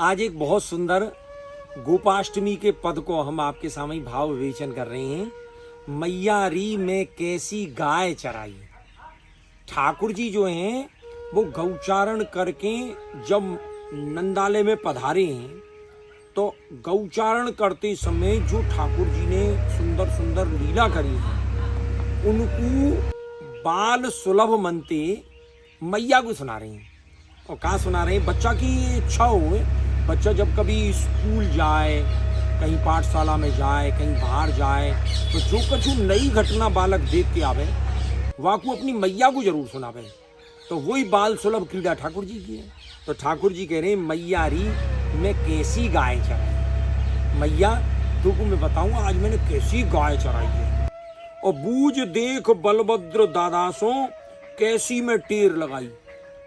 आज एक बहुत सुंदर गोपाष्टमी के पद को हम आपके सामने भाव विवेचन कर रहे हैं। मैया री में कैसी गाय चराई। ठाकुर जी जो हैं वो गौचारण करके जब नंदालय में पधारे हैं तो गौचारण करते समय जो ठाकुर जी ने सुंदर सुंदर लीला करी है उनको बाल सुलभ मनते मैया को सुना रहे हैं। और कहाँ सुना रहे हैं? बच्चा की इच्छा हो, बच्चा जब कभी स्कूल जाए, कहीं पाठशाला में जाए, कहीं बाहर जाए, तो जो कुछ नई घटना बालक देख के आवे वह को अपनी मैया को जरूर सुनावे। तो वही बाल सुलभ क्रीड़ा ठाकुर जी की है। तो ठाकुर जी कह रहे हैं मैया री मैं कैसी गाय चराई। मैया तुमको मैं बताऊंगा आज मैंने कैसी गाय चराई है। और बूझ देख बलभद्र दादासों कैसी मैं टेर लगाई।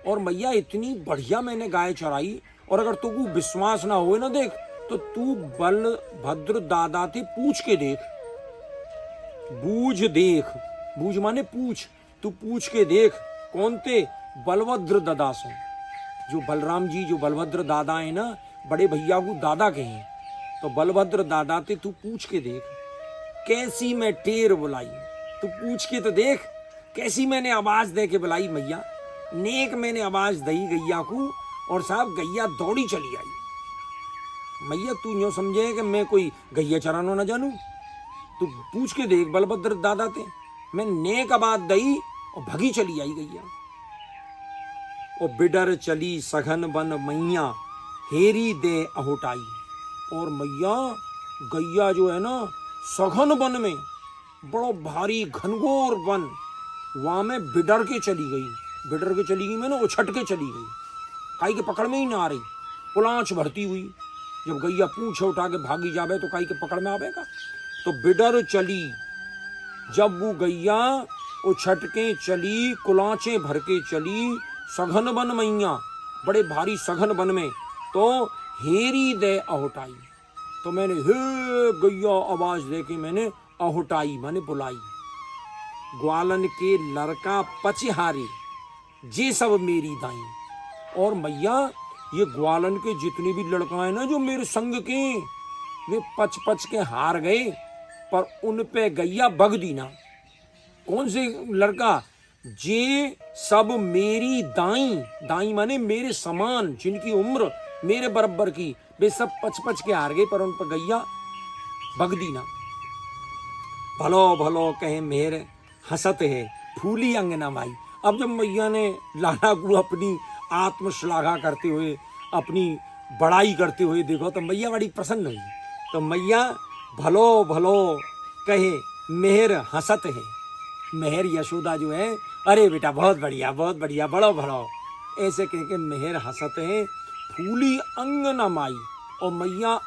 और मैया इतनी बढ़िया मैंने गाय चराई, और अगर तुमको विश्वास ना हो ना देख तो तू बलभद्र दादा थे पूछ के देख। बूझ देख, बूझ माने पूछ, तू पूछ के देख। कौन थे? बलभद्र दादा से। जो बलराम जी जो बलभद्र दादा है ना, बड़े भैया को दादा कहे, तो बलभद्र दादा थे तू पूछ के देख। कैसी मैं टेर बुलाई, तू पूछ के तो देख कैसी मैंने आवाज दे के बुलाई मैया। नेक मैंने आवाज दई गैया को, और साहब गैया दौड़ी चली आई। मैया तू यूं समझे कि मैं कोई गैया चरानो ना जानू? तू पूछ के देख बलभद्र दादा थे, मैं नेक आवाज दई और भगी चली आई गैया। और बिडर चली सघन बन मैया हेरी दे अहोटाई। और मैया गैया जो है ना सघन वन में, बड़ो भारी घनघोर वन, वहां में बिडर के चली गई। बिडर के चली गई मैंने उछट के चली गई, काई के पकड़ में ही ना आ रही, पुलांच भरती हुई। जब गैया पूछ उठा के भागी जावे तो काई के पकड़ में आवेगा। तो बिडर चली, जब वो गैया उछट के चली, कुलांचे भर के चली सघन वन मैया, बड़े भारी सघन वन में, तो हेरी दे अहोटाई। तो मैंने हे गैया आवाज दे के मैंने अहोटाई माने बुलाई। ग्वालन के लड़का पचहारे जे सब मेरी दाई। और मैया ये ग्वालन के जितने भी लड़का है ना जो मेरे संग के, वे पच पच के हार गए, पर उन पे गैया बग दी ना। कौन से लड़का? जे सब मेरी दाई, दाई माने मेरे समान, जिनकी उम्र मेरे बराबर की, वे सब पच पच के हार गए, पर उन पर गैया बग दी ना। भलो भलो कहे मेरे हंसत है फूली अंगना माई। अब जब मैया ने लाला को अपनी आत्मश्लाघा करते हुए, अपनी बड़ाई करते हुए देखो तो मैया बड़ी प्रसन्न हुई। तो मैया भलो भलो कहे मेहर हंसत है। मेहर यशोदा जो है, अरे बेटा बहुत बढ़िया बड़ो भलो, ऐसे कह के मेहर हंसत है फूली अंग न माई। और मैया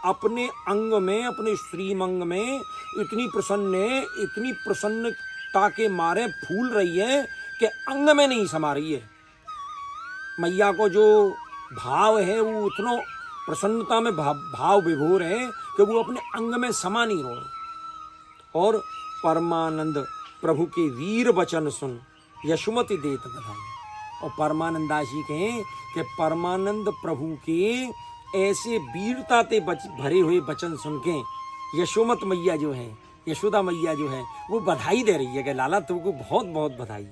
अपने अंग में, अपने श्रीमंग में इतनी प्रसन्न है, इतनी प्रसन्नता के मारे फूल रही है कि अंग में नहीं समा रही है। मैया को जो भाव है वो उतना प्रसन्नता में भाव विभोर है कि वो अपने अंग में समा नहीं रहे। और परमानंद प्रभु के वीर वचन सुन यशुमति देत बधाई। और परमानंदासी कहें कि परमानंद प्रभु के ऐसे वीरता ते भरे हुए वचन सुन के यशोमत मैया जो है, यशोदा मैया जो है, वो बधाई दे रही है कि लाला तुमको बहुत बहुत बधाई।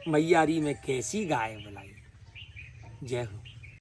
मैया री में कैसी गाय बुलाई। जय हो।